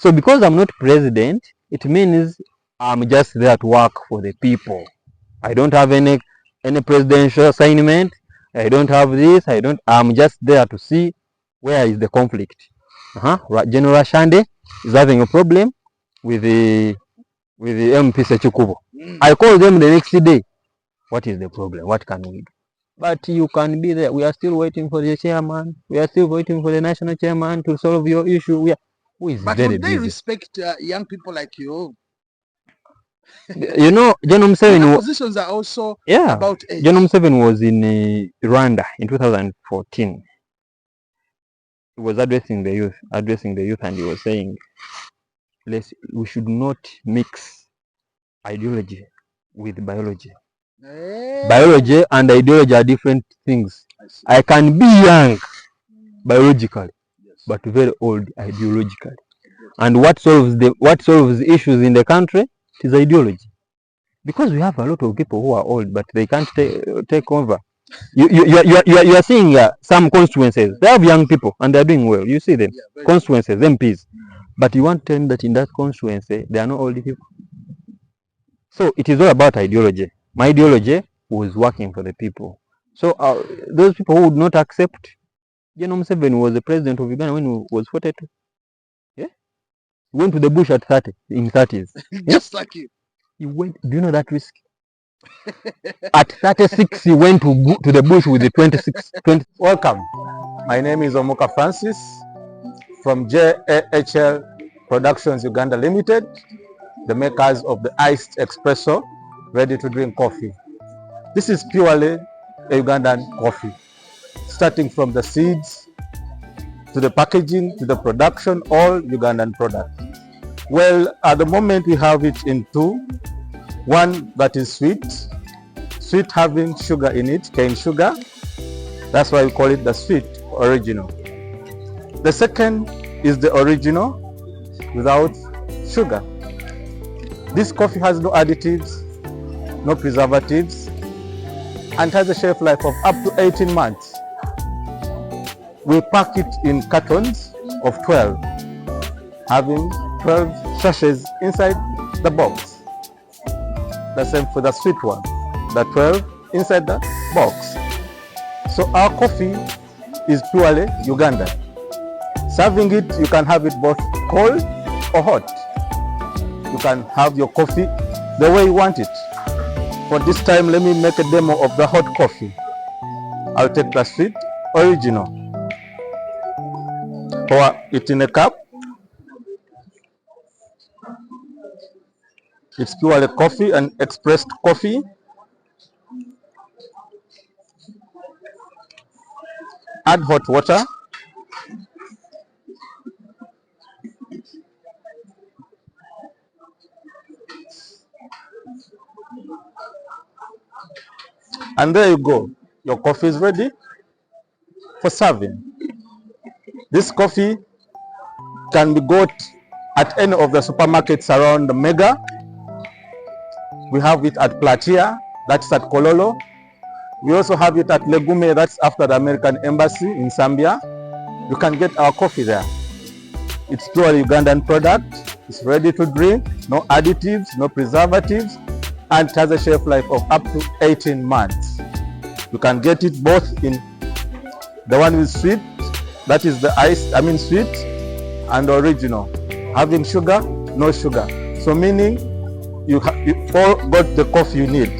So because I'm not president, it means I'm just there to work for the people. I don't have any presidential assignment. I don't have this. I'm just there to see where is the conflict. General Shande is having a problem with the MP Sechukubo. I call them the next day. What is the problem? What can we do? But you can be there. We are still waiting for the chairman. We are still waiting for the national chairman to solve your issue. Who is but very would they busy. Respect young people like you? You know, John Museveni. Positions are also about age. John Museveni was in Rwanda in 2014. He was addressing the youth, and he was saying, we should not mix ideology with biology. Biology and ideology are different things. I can be young biologically, but very old ideologically. And what solves the issues in the country? It is ideology. Because we have a lot of people who are old, but they can't take over. You are seeing some constituencies. They have young people and they are doing well. You see them, constituencies, MPs. But you want to tell me that in that constituency there are no old people? So it is all about ideology. My ideology was working for the people. So those people who would not accept, Museveni was the president of Uganda when he was 42. Yeah, he went to the bush at 30 in 30s. Just like you. He went. Do you know that risk? At 36, he went to the bush with the 26. 20. Welcome. My name is Omuka Francis from JAHL Productions Uganda Limited, the makers of the iced espresso, ready-to-drink coffee. This is purely a Ugandan coffee, starting from the seeds to the packaging to the production, all Ugandan products. Well, at the moment we have it in two. One that is sweet having sugar in it, cane sugar. That's why we call it the sweet original. The second is the original without sugar. This coffee has no additives, no preservatives, and has a shelf life of up to 18 months. We pack it in cartons of 12, having 12 sachets inside the box. The same for the sweet one, the 12 inside the box. So our coffee is purely Ugandan. Serving it, you can have it both cold or hot. You can have your coffee the way you want it. For this time, let me make a demo of the hot coffee. I'll take the sweet original, pour it in a cup. It's purely coffee and expressed coffee. Add hot water. And there you go. Your coffee is ready for serving. This coffee can be got at any of the supermarkets around the Mega. We have it at Platia, that's at Kololo. We also have it at Legume, that's after the American Embassy in Zambia. You can get our coffee there. It's purely Ugandan product. It's ready to drink, no additives, no preservatives, and it has a shelf life of up to 18 months. You can get it both in the one with sweet, that is the sweet, and the original, having sugar, no sugar. So meaning you all got the coffee you need.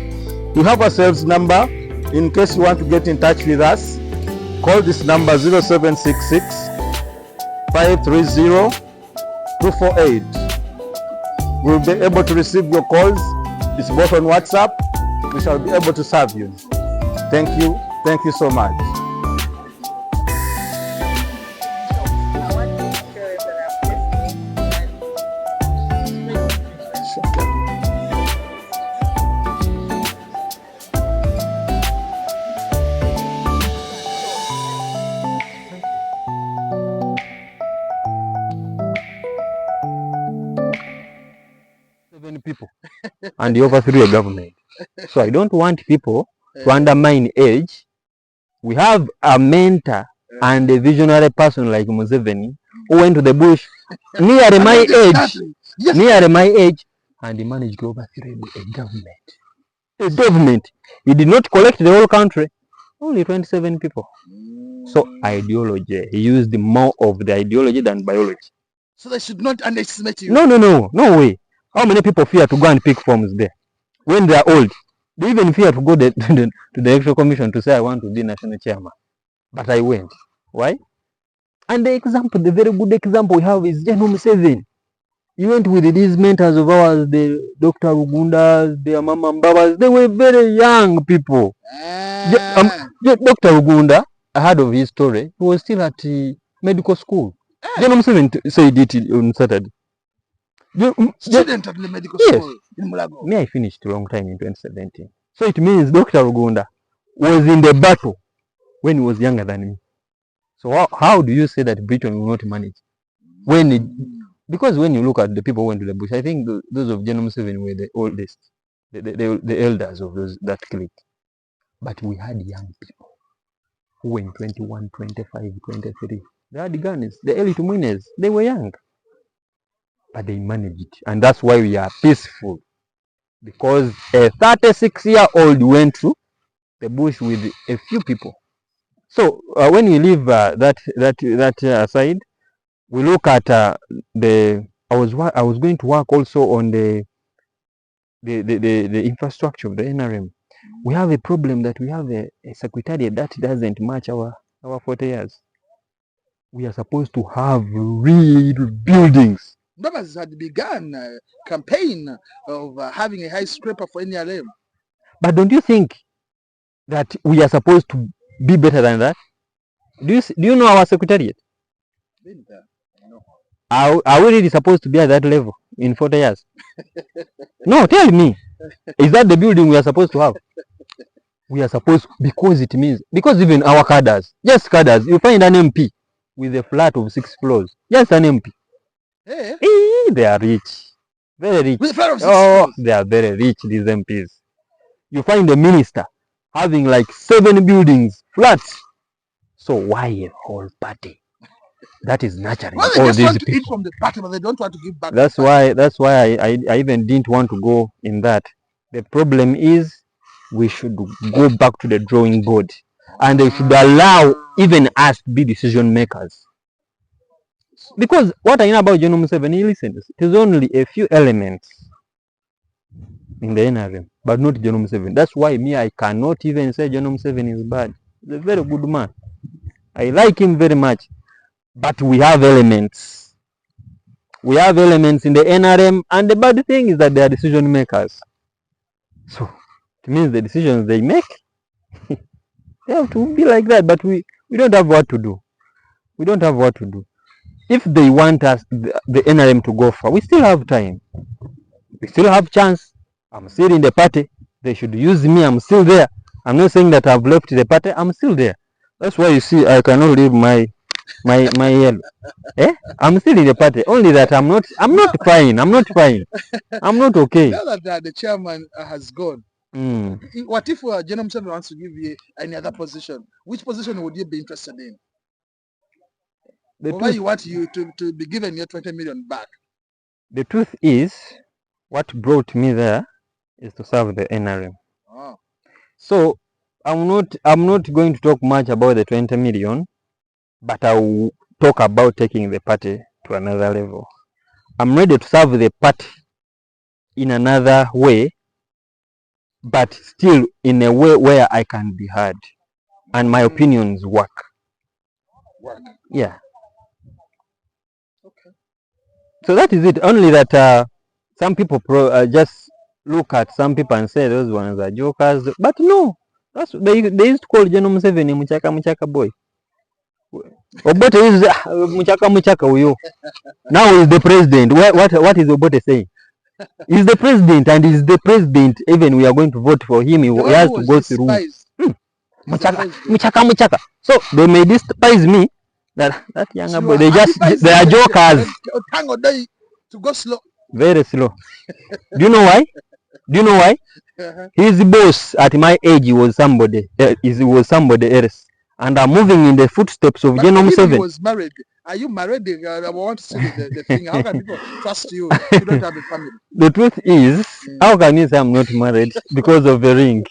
We have a sales number. In case you want to get in touch with us, call this number 0766 530 248. We'll be able to receive your calls. It's both on WhatsApp. We shall be able to serve you. Thank you so much. People and you overthrew a government. So I don't want people to undermine age. We have a mentor and a visionary person like Museveni who went to the bush near my age, and he managed to overthrow a government. A government. He did not collect the whole country, only 27 people. So ideology. He used more of the ideology than biology. So they should not underestimate you. No way. How many people fear to go and pick forms there when they are old? They even fear to go to the Electoral Commission to say, I want to be national chairman. But I went. Why? And the very good example we have is General Museveni. He went with these mentors of ours, the Dr. Rugundas, the Mama Mbabas. They were very young people. Dr. Rugunda, I heard of his story. He was still at medical school. General Museveni said it on Saturday. Student at the medical school in Mulago. Me, I finished a long time in 2017. So it means Dr. Rugunda was in the battle when he was younger than me. So how do you say that Briton will not manage? Because when you look at the people who went to the bush, I think those of General Museveni were the oldest, the elders of that clique. But we had young people who were 21, 25, 23. They had guns, the early Tumuines, they were young. But they managed it. And that's why we are peaceful. Because a 36-year-old went to the bush with a few people. So when we leave that aside, we look at I was going to work also on the infrastructure of the NRM. We have a problem that we have a secretariat that doesn't match our 40 years. We are supposed to have real buildings. Members had begun a campaign of having a high scraper for NRM. But don't you think that we are supposed to be better than that? Do you know our secretariat? Are we really supposed to be at that level in 40 years? No, tell me. Is that the building we are supposed to have? We are supposed, because even our cadres, just cadres, you find an MP with a flat of 6 floors. Just an MP. Hey. They are rich. Very rich. With a flat of 6 floors. They are very rich, these MPs. You find the minister having like 7 buildings, flats. So why a whole party? That is nurturing. Well, they just want to eat from the party, but they don't want to give back. That's why I even didn't want to go in that. The problem is we should go back to the drawing board, and they should allow even us to be decision makers. Because what I know about General Museveni, listen, it is only a few elements in the NRM, but not General Museveni. That's why I cannot even say General Museveni is bad. He's a very good man. I like him very much. But we have elements. We have elements in the NRM, and the bad thing is that they are decision makers. So it means the decisions they make, they have to be like that. But we don't have what to do. We don't have what to do. If they want us, the NRM, to go far, we still have time. We still have chance. I'm still in the party. They should use me. I'm still there. I'm not saying that I've left the party. I'm still there. That's why you see I cannot leave my yellow. I'm still in the party. Only that I'm not fine. I'm not fine. I'm not okay. Now that the chairman has gone, what if General Museveni wants to give you any other position? Which position would you be interested in? Why you want you to be given your 20 million back? The truth is, what brought me there is to serve the NRM. Oh. So I'm not going to talk much about the 20 million, but I will talk about taking the party to another level. I'm ready to serve the party in another way, but still in a way where I can be heard and my opinions work. Yeah. Okay. So that is it. Only that some people just look at some people and say those ones are jokers, but no. They used to call General Museveni Muchaka boy. Obote is Muchaka uyo. Now he's the president. What is Obote saying? He's the president, and he's the president. Even we are going to vote for him, he has to go through. Muchaka. So they may despise me. That younger boy. They are jokers. To go slow. Very slow. Do you know why? His boss at my age was somebody. Was somebody else, and I'm moving in the footsteps of General Museveni. He was married. Are you married? I want to see the thing. How can people trust you if you don't have a family? The truth is, how can you say I'm not married because of a ring?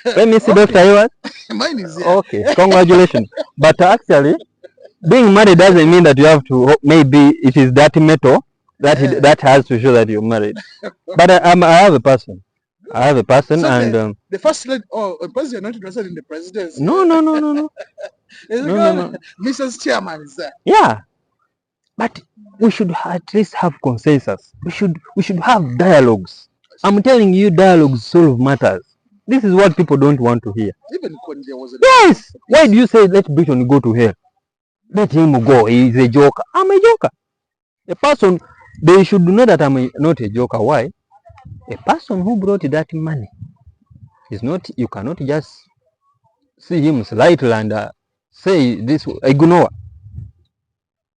Let me see, Dr. Iwan. Mine is here. Okay, congratulations. But actually, being married doesn't mean that you have to. Maybe it is that metal that has to show that you're married. But I have a person. So and the first lady, because you're not interested in the presidency. No. Mrs. Chairman is there. Yeah, but we should at least have consensus. We should have dialogues. I'm telling you, dialogues solve matters. This is what people don't want to hear. Even when there was yes. Why do you say let Briton go to hell? Let him go. He's a joker. I'm a joker. A person. They should know that I'm not a joker. Why? A person who brought that money is not. You cannot just see him slightly and say this, ignore.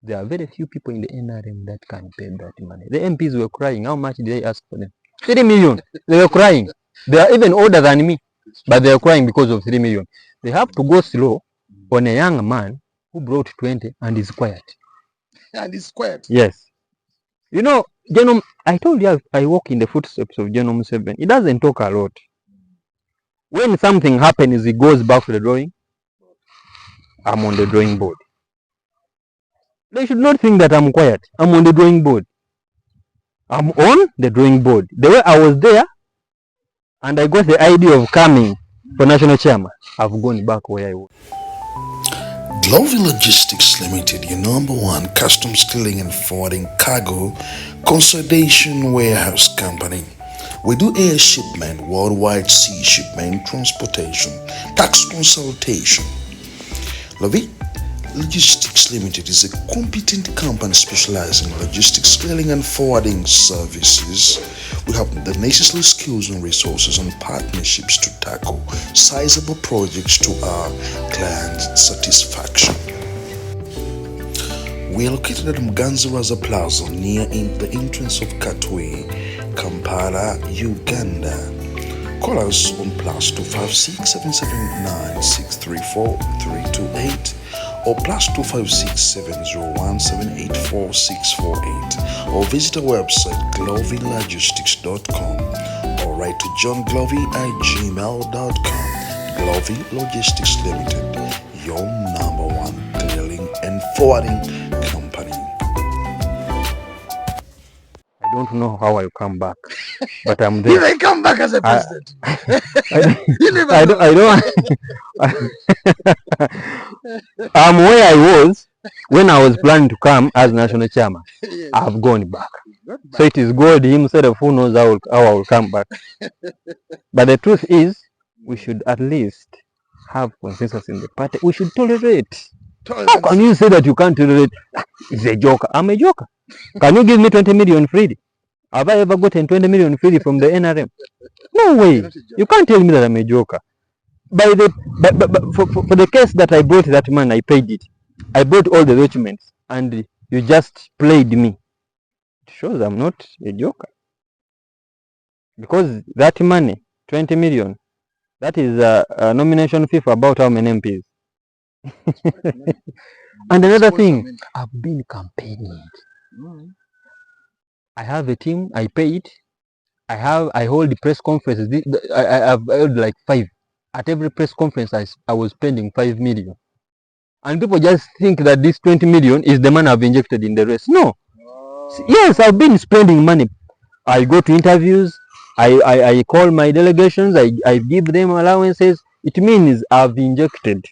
There are very few people in the NRM that can pay that money. The MPs were crying. How much did they ask for them? 3 million. They were crying. They are even older than me, but they are crying because of 3 million. They have to go slow on a young man who brought 20 and is quiet. And he's quiet. Yes. You know, I told you I walk in the footsteps of General Museveni. He doesn't talk a lot. When something happens, he goes back to the drawing. I'm on the drawing board. They should not think that I'm quiet. I'm on the drawing board. I'm on the drawing board. The way I was there, and I got the idea of coming for national chairman, I've gone back where I was. Glovi Logistics Limited, your #1 customs clearing and forwarding cargo consolidation warehouse company. We do air shipment, worldwide sea shipment, transportation, tax consultation. Glovi Logistics Limited is a competent company specializing in logistics clearing and forwarding services. We have the necessary skills and resources and partnerships to tackle sizable projects to our clients' satisfaction. We are located at Mganziraza Plaza near the entrance of Katwe, Kampala, Uganda. Call us on +256 779 634 328 or +256 701 784 648, or visit our website glovilogistics.com or write to johnglovey@gmail.com. Glovi Logistics Limited, your #1 clearing and forwarding company. I don't know how I'll come back, but I'm there. You may come back as a president. I don't. I'm where I was when I was planning to come as national chairman. Yes. I've gone back. So it is God himself who knows how I will come back. But the truth is, we should at least have consensus in the party. We should tolerate. How can you say that you can't tolerate? It's a joker. I'm a joker. Can you give me 20 million freely? Have I ever gotten 20 million freely from the NRM? No way. You can't tell me that I'm a joker. For the case that I brought that man, I paid it. I brought all the documents and you just played me. It shows I'm not a joker. Because that money, 20 million, that is a nomination fee for about how many MPs? And another thing, I've been campaigning. I have a team, I pay it. I hold the press conferences. I've held like 5. At every press conference, I was spending 5 million. And people just think that this 20 million is the money I've injected in the race. No. Yes, I've been spending money. I go to interviews. I call my delegations. I give them allowances. It means I've injected.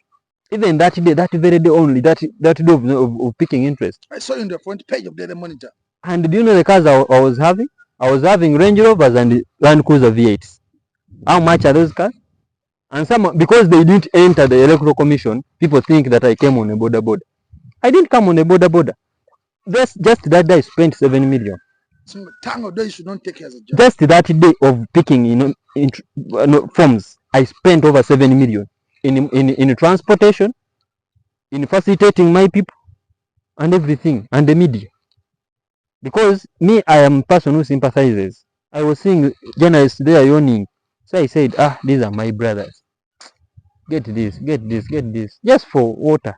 Even that day, that very day only, that day of picking interest. I saw you on the front page of the Daily Monitor. And do you know the cars I was having? I was having Range Rovers and Land Cruiser V8s. How much are those cars? And some, because they didn't enter the Electoral Commission, people think that I came on a border. I didn't come on a border. Just that day I spent 7 million. So Tango, you should not take it as a job. Just that day of picking forms, I spent over 7 million in transportation, in facilitating my people, and everything, and the media. Because me, I am a person who sympathizes. I was seeing journalists there yawning. So I said, these are my brothers. Get this, just for water.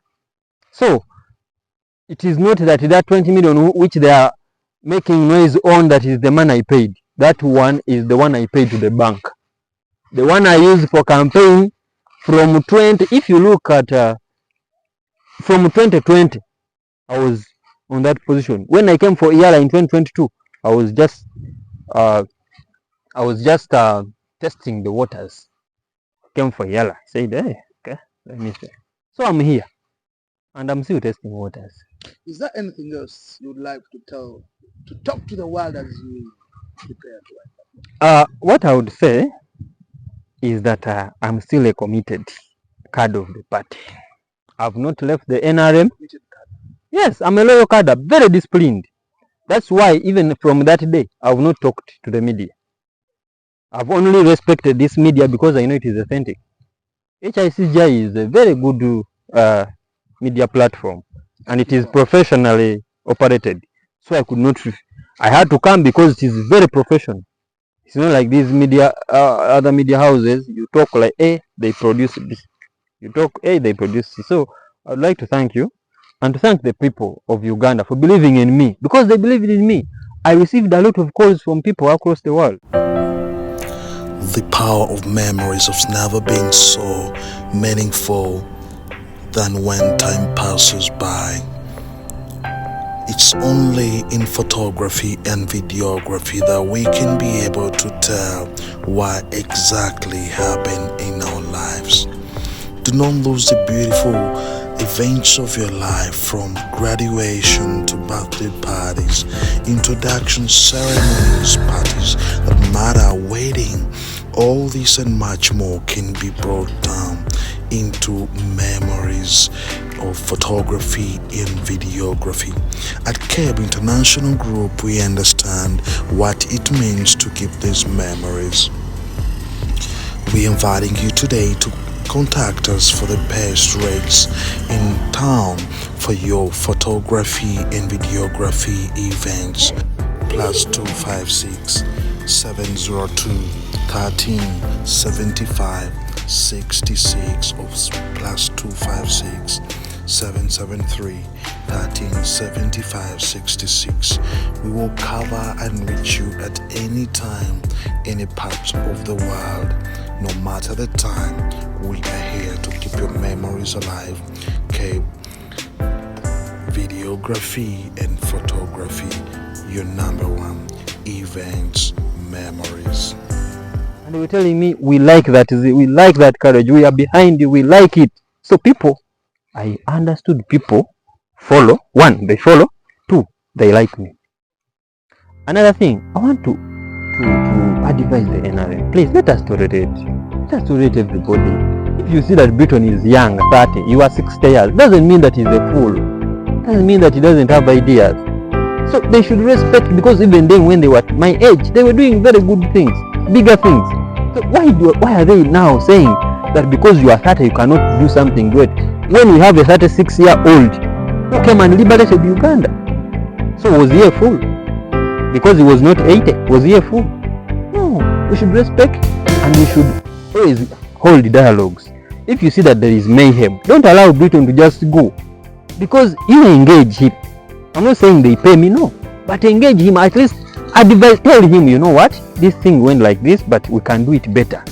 So, it is not that 20 million which they are making noise on that is the money I paid. That one is the one I paid to the bank. The one I used for campaign from 20, if you look at, from 2020, I was on that position. When I came for EALA in 2022, I was just testing the waters. Came for EALA. Said, hey, okay, let me see. So I'm here, and I'm still testing waters. Is there anything else you would like to talk to the world as you prepare? What I would say is that I'm still a committed cadre of the party. I've not left the NRM. Yes, I'm a loyal cadre, very disciplined. That's why even from that day, I've not talked to the media. I've only respected this media because I know it is authentic. HICGI is a very good media platform, and it is professionally operated. So I had to come because it is very professional. It's not like these media, other media houses. You talk like A, they produce this. You talk A, they produce this. So I'd like to thank you and to thank the people of Uganda for believing in me. Because they believed in me, I received a lot of calls from people across the world. The power of memories has never been so meaningful than when time passes by. It's only in photography and videography that we can be able to tell what exactly happened in our lives. Do not lose the beautiful events of your life, from graduation to birthday parties, introduction ceremonies, parties that matter, wedding. All this and much more can be brought down into memories of photography and videography. At KEB International Group, we understand what it means to keep these memories. We are inviting you today to contact us for the best rates in town for your photography and videography events. +256 702 13 75 66 or +256 773 13 75 66. We will cover and reach you at any time, any part of the world. No matter the time, we are here to keep your memories alive. Okay, videography and photography, your #1 events memories. And they were telling me, we like that courage, we are behind you, we like it. So people, I understood people follow. One, they follow. Two, they like me. Another thing, I want to advise the NRM, please let us tolerate. Let us tolerate everybody. If you see that Briton is young, 30, you are 60 years, doesn't mean that he's a fool. Doesn't mean that he doesn't have ideas. So they should respect, because even then when they were my age, they were doing very good things, bigger things. So why are they now saying that because you are 30 you cannot do something great, when we have a 36-year-old who came and liberated Uganda? So was he a fool? Because he was not 80, was he a fool? No, we should respect, and we should always hold dialogues. If you see that there is mayhem, don't allow Briton to just go, because you engage him. I'm not saying they pay me, no, but engage him, at least advise, tell him, you know what, this thing went like this, but we can do it better.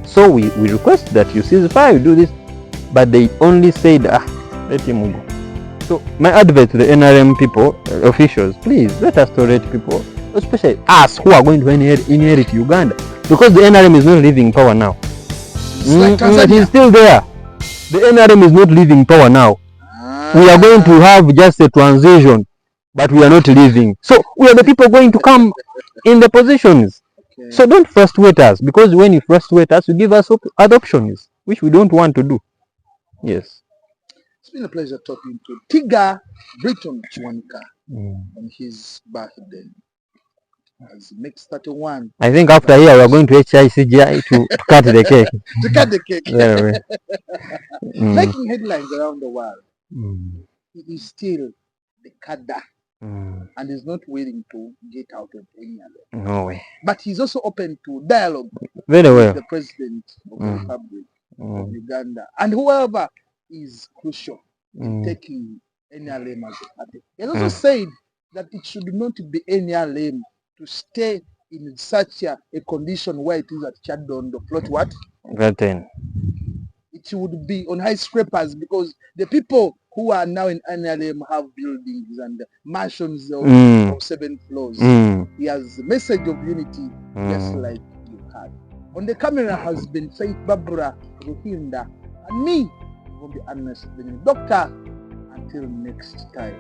So we request that you cease fire, you do this, but they only said, let him go. So my advice to the NRM people, officials, please let us tolerate people, especially us who are going to inherit Uganda, because the NRM is not leaving power now. It is still there. The NRM is not leaving power now. We are going to have just a transition, but we are not leaving. So we are the people going to come in the positions. Okay. So don't frustrate us, because when you frustrate us, you give us other options, which we don't want to do. Yes. It's been a pleasure talking to Tigah Briton Kiwanuka on his birthday. As makes 31. I think after here we are going to HICGI to cut the cake. To cut the cake. Yeah, Making headlines around the world. He is still the cadre and is not willing to get out of any other. No way. But he's also open to dialogue Very well with the president of the Republic of Uganda and whoever is crucial in taking NRM as a party. He has also said that it should not be NRM to stay in such a condition where it is at Chadondo plot what? Britain. It would be on high scrapers, because the people who are now in NRM have buildings and mansions of 7 floors. He has a message of unity, just like you had. On the camera has been Faith Barbara Ruhinda and me, Vombi Annas, the doctor. Until next time.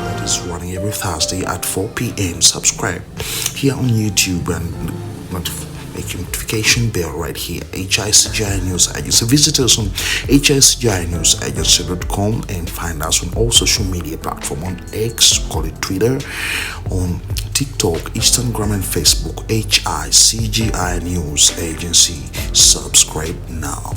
That is running every Thursday at 4 p.m. Subscribe here on YouTube and make your notification bell right here. HICGI News Agency. Visit us on HICGINewsagency.com and find us on all social media platforms, on X, call it Twitter, on TikTok, Instagram, and Facebook, HICGI News Agency. Subscribe now.